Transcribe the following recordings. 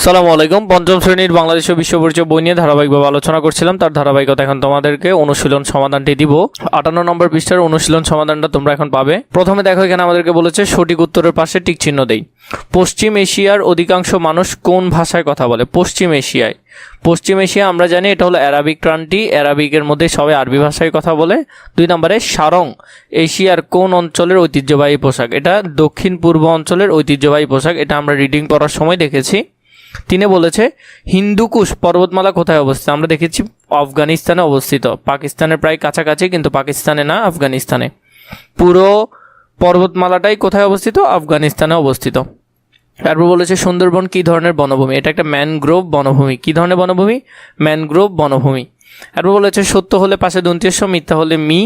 সালামু আলাইকুম। পঞ্চম শ্রেণীর বাংলাদেশ ও বিশ্ব পরিচয় বই নিয়ে ধারাবাহিকভাবে আলোচনা করছিলাম। তার ধারাবাহিকতা এখন তোমাদেরকে অনুশীলন সমাধানটি দিব। 58 নম্বর পৃষ্ঠার অনুশীলন সমাধানটা তোমরা এখন পাবে। প্রথমে দেখো, এখানে আমাদেরকে বলেছে সঠিক উত্তরের পাশে টিক চিহ্ন দেই। পশ্চিম এশিয়ার অধিকাংশ মানুষ কোন ভাষায় কথা বলে? পশ্চিম এশিয়া আমরা জানি এটা হলো অ্যারাবিক কান্ট্রি। অ্যারাবিকের মধ্যে সবাই আরবি ভাষায় কথা বলে। 2 নম্বরে সারং এশিয়ার কোন অঞ্চলের ঐতিহ্যবাহী পোশাক? এটা দক্ষিণ পূর্ব অঞ্চলের ঐতিহ্যবাহী পোশাক। এটা আমরা রিডিং পড়ার সময় দেখেছি। 3 বলেছে হিন্দুকুশ পর্বতমালা কোথায় অবস্থিত? আমরা দেখেছি আফগানিস্তানে অবস্থিত। পাকিস্তানের প্রায় কাছাকাছি, কিন্তু পাকিস্তানে না, আফগানিস্তানে। পুরো পর্বতমালাটাই কোথায় অবস্থিত? আফগানিস্তানে অবস্থিত। তারপর বলেছে সুন্দরবন কী ধরনের বনভূমি? এটা একটা ম্যানগ্রোভ বনভূমি। কী ধরনের বনভূমি? ম্যানগ্রোভ বনভূমি। তারপর বলেছে সত্য হলে পাশে দন্ত্যস্য, মিথ্যা হলে মি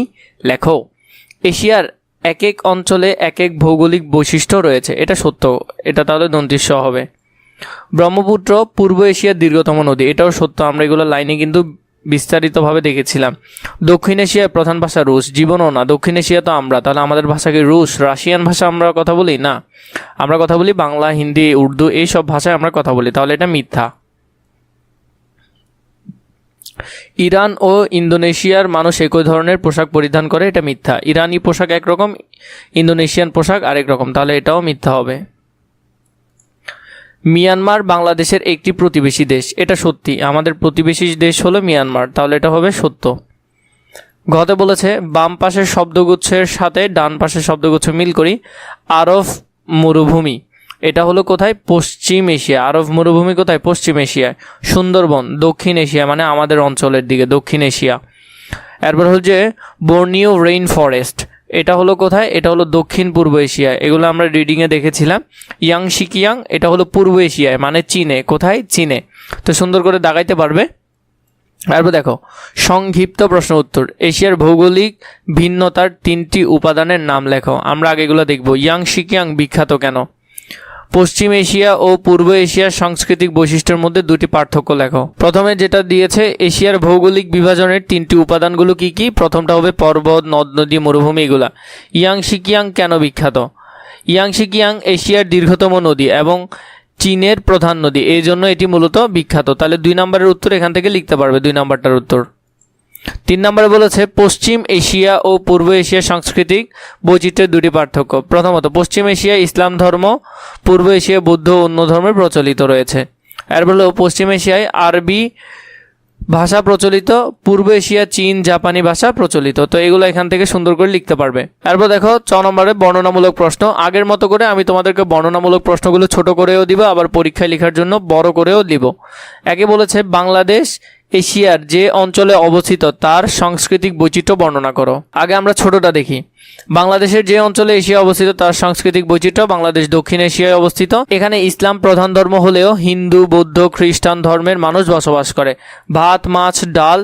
লেখো। এশিয়ার এক এক অঞ্চলে এক এক ভৌগোলিক বৈশিষ্ট্য রয়েছে। এটা সত্য, এটা তাহলে দন্ত্যস্য হবে। ব্রহ্মপুত্র পূর্ব এশিয়ার দীর্ঘতম নদী। এটাও সত্য, আমরা এগুলো লাইনে কিন্তু বিস্তারিতভাবে দেখেছিলাম। দক্ষিণ এশিয়ার প্রধান ভাষা রুশ। জীবনও না, দক্ষিণ এশিয়া তো আমরা, তাহলে আমাদের ভাষা কি রুশ? রাশিয়ান ভাষা আমরা কথা বলি না, আমরা কথা বলি বাংলা, হিন্দি, উর্দু, এইসব ভাষায় আমরা কথা বলি, তাহলে এটা মিথ্যা। ইরান ও ইন্দোনেশিয়ার মানুষ একই ধরনের পোশাক পরিধান করে। এটা মিথ্যা। ইরানি পোশাক একরকম, ইন্দোনেশিয়ান পোশাক আরেক রকম, তাহলে এটাও মিথ্যা হবে। মিয়ানমার বাংলাদেশের একটি প্রতিবেশী দেশ। এটা সত্যি, আমাদের প্রতিবেশী দেশ হলো মিয়ানমার, তাহলে এটা হবে সত্য। গতে বলেছে বাম পাশের শব্দগুচ্ছের সাথে ডান পাশের শব্দগুচ্ছ মিল করি। আরব মরুভূমি, এটা হলো কোথায়? পশ্চিম এশিয়া। আরব মরুভূমি কোথায়? পশ্চিম এশিয়ায়। সুন্দরবন দক্ষিণ এশিয়া, মানে আমাদের অঞ্চলের দিকে, দক্ষিণ এশিয়া। এরপর হচ্ছে বর্নিও রেইন ফরেস্ট, এটা হলো কোথায়? এটা হলো দক্ষিণ পূর্ব এশিয়ায়। এগুলো আমরা রিডিংয়ে দেখেছিলাম। ইয়াংশিকিয়াং, এটা হলো পূর্ব এশিয়ায়, মানে চীনে। কোথায়? চীনে। তো সুন্দর করে দাগাইতে পারবে। তারপর দেখো সংক্ষিপ্ত প্রশ্ন উত্তর। এশিয়ার ভৌগোলিক ভিন্নতার 3টি উপাদানের নাম লেখো। আমরা আগে এগুলো দেখব। ইয়াংশিকিয়াং বিখ্যাত কেন? পশ্চিম এশিয়া ও পূর্ব এশিয়ার সাংস্কৃতিক বৈশিষ্ট্যের মধ্যে 2টি পার্থক্য লেখো। প্রথমে যেটা দিয়েছে এশিয়ার ভৌগোলিক বিভাজনের 3টি উপাদানগুলো কি কি? প্রথমটা হবে পর্বত, নদ নদী, মরুভূমি, এগুলা। ইয়াংশিকিয়াং কেন বিখ্যাত? ইয়াংশিকিয়াং এশিয়ার দীর্ঘতম নদী এবং চীনের প্রধান নদী, এই জন্য এটি মূলত বিখ্যাত। তাহলে 2 নম্বরের উত্তর এখান থেকে লিখতে পারবে, 2 নম্বরটার উত্তর। 3 নম্বরে বলেছে পশ্চিম এশিয়া ও পূর্ব এশিয়ার সাংস্কৃতিক বৈচিত্র্যের 2টি পার্থক্য। প্রথমত পশ্চিম এশিয়ায় ইসলাম ধর্ম, পূর্ব এশিয়ায় বৌদ্ধ ও অন্য ধর্মের প্রচলিত রয়েছে। এরপর হলো পশ্চিম এশিয়ায় আরবি ভাষা প্রচলিত, পূর্ব এশিয়া চীন জাপানি ভাষা প্রচলিত। তো এগুলো এখান থেকে সুন্দর করে লিখতে পারবে। এরপর দেখো 6 নম্বরে বর্ণনামূলক প্রশ্ন। আগের মতো করে আমি তোমাদেরকে বর্ণনামূলক প্রশ্নগুলো ছোট করেও দিব, আবার পরীক্ষায় লেখার জন্য বড় করেও দিব। একে বলেছে বাংলাদেশ এশিয়ার যে অঞ্চলে অবস্থিত তার সাংস্কৃতিক বৈচিত্র্য বর্ণনা করো। আগে আমরা ছোটটা দেখি। বাংলাদেশের যে অঞ্চলে এশিয়া অবস্থিত তার সাংস্কৃতিক বৈচিত্র্য। বাংলাদেশ দক্ষিণ এশিয়ায় অবস্থিত। এখানে ইসলাম প্রধান ধর্ম হলেও হিন্দু, বৌদ্ধ, খ্রিস্টান ধর্মের মানুষ বসবাস করে। ভাত, মাছ, ডাল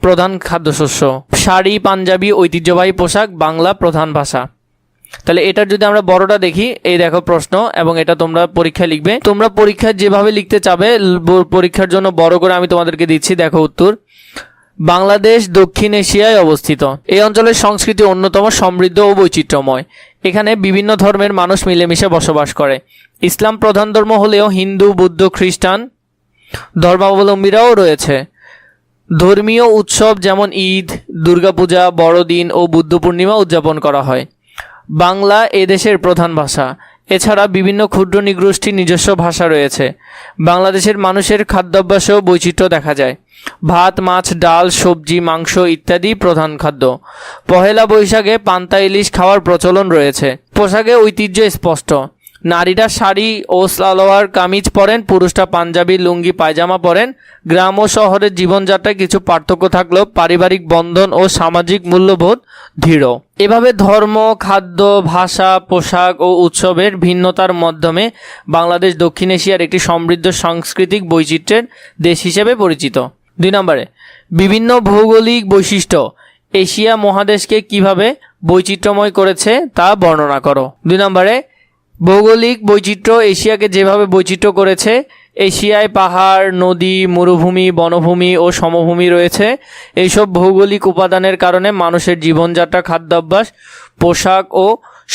প্রধান খাদ্যশস্য। শাড়ি, পাঞ্জাবি ঐতিহ্যবাহী পোশাক, বাংলা প্রধান ভাষা। তাহলে এটার যদি আমরা বড়টা দেখি, এই দেখো প্রশ্ন, এবং এটা তোমরা পরীক্ষায় লিখবে। তোমরা পরীক্ষায় যেভাবে লিখতে চাবে, পরীক্ষার জন্য বড় করে আমি তোমাদেরকে দিচ্ছি। দেখো উত্তর, বাংলাদেশ দক্ষিণ এশিয়ায় অবস্থিত। এই অঞ্চলের সংস্কৃতি অন্যতম সমৃদ্ধ ও বৈচিত্র্যময়। এখানে বিভিন্ন ধর্মের মানুষ মিলেমিশে বসবাস করে। ইসলাম প্রধান ধর্ম হলেও হিন্দু, বৌদ্ধ, খ্রিস্টান ধর্মাবলম্বীরাও রয়েছে। ধর্মীয় উৎসব যেমন ঈদ, দুর্গাপূজা, বড়দিন ও বুদ্ধ পূর্ণিমা উদযাপন করা হয়। বাংলা এদেশের প্রধান ভাষা। এছাড়া বিভিন্ন ক্ষুদ্র নৃগোষ্ঠীর নিজস্ব ভাষা রয়েছে। বাংলাদেশের মানুষের খাদ্যাভ্যাসেও বৈচিত্র্য দেখা যায়। ভাত, মাছ, ডাল, সবজি, মাংস ইত্যাদি প্রধান খাদ্য। পহেলা বৈশাখে পান্তা ইলিশ খাওয়ার প্রচলন রয়েছে। পোশাকে ঐতিহ্য স্পষ্ট। নারীরা শাড়ি ও সালোয়ার কামিজ পরেন, পুরুষরা পাঞ্জাবি, লুঙ্গি, পায়জামা পরেন। গ্রাম ও শহরের জীবনযাত্রায় কিছু পার্থক্য থাকলেও পারিবারিক বন্ধন ও সামাজিক মূল্যবোধ দৃঢ়। এভাবে ধর্ম, খাদ্য, ভাষা, পোশাক ও উৎসবের ভিন্নতার মাধ্যমে বাংলাদেশ দক্ষিণ এশিয়ার একটি সমৃদ্ধ সাংস্কৃতিক বৈচিত্র্যের দেশ হিসেবে পরিচিত। 2 নম্বরে বিভিন্ন ভৌগোলিক বৈশিষ্ট্য এশিয়া মহাদেশকে কিভাবে বৈচিত্র্যময় করেছে তা বর্ণনা করো। 2 নম্বরে ভৌগোলিক বৈচিত্র্য এশিয়াকে যেভাবে বৈচিত্র্য করেছে। এশিয়ায় পাহাড়, নদী, মরুভূমি, বনভূমি ও সমভূমি রয়েছে। এইসব ভৌগোলিক উপাদানের কারণে মানুষের জীবনযাত্রা, খাদ্যাভ্যাস, পোশাক ও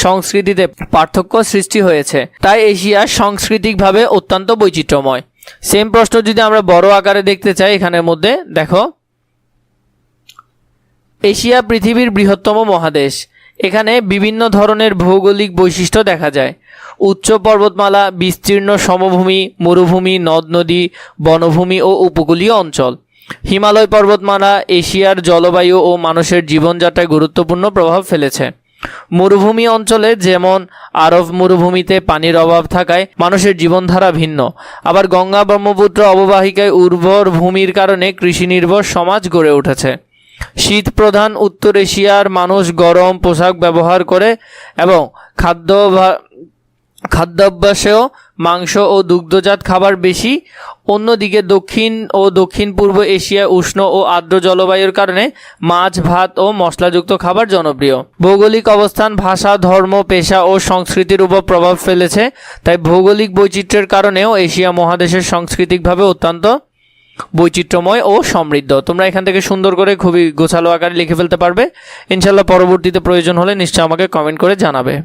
সংস্কৃতিতে পার্থক্য সৃষ্টি হয়েছে। তাই এশিয়া সাংস্কৃতিকভাবে অত্যন্ত বৈচিত্র্যময়। সেম প্রশ্ন যদি আমরা বড় আকারে দেখতে চাই, এখানের মধ্যে দেখো, এশিয়া পৃথিবীর বৃহত্তম মহাদেশ। এখানে বিভিন্ন ধরনের ভৌগোলিক বৈশিষ্ট্য দেখা যায়। উচ্চ পর্বতমালা, বিস্তীর্ণ সমভূমি, মরুভূমি, নদ নদী, বনভূমি ও উপকূলীয় অঞ্চল। হিমালয় পর্বতমালা এশিয়ার জলবায়ু ও মানুষের জীবনযাত্রায় গুরুত্বপূর্ণ প্রভাব ফেলেছে। মরুভূমি অঞ্চলে যেমন আরব মরুভূমিতে পানির অভাব থাকায় মানুষের জীবনধারা ভিন্ন। আবার গঙ্গা ব্রহ্মপুত্র অববাহিকায় উর্বর ভূমির কারণে কৃষি নির্ভর সমাজ গড়ে উঠেছে। শীত প্রধান উত্তর এশিয়ার মানুষ গরম পোশাক ব্যবহার করে এবং খাদ্যাভ্যাসেও মাংস ও দুগ্ধজাত খাবার বেশি। অন্যদিকে দক্ষিণ ও দক্ষিণ পূর্ব এশিয়া উষ্ণ ও আর্দ্র জলবায়ুর কারণে মাছ, ভাত ও মশলাযুক্ত খাবার জনপ্রিয়। ভৌগোলিক অবস্থান, ভাষা, ধর্ম, পেশা ও সংস্কৃতির উপর প্রভাব ফেলেছে। তাই ভৌগোলিক বৈচিত্র্যের কারণেও এশিয়া মহাদেশের সাংস্কৃতিকভাবে অত্যন্ত বৈচিত্র্যময় ও সমৃদ্ধ। তোমরা এখান থেকে সুন্দর করে খুবই গোছালো আকারে লিখে ফেলতে পারবে। ইনশাল্লাহ পরবর্তীতে প্রয়োজন হলে নিশ্চয়ই আমাকে কমেন্ট করে জানাবে।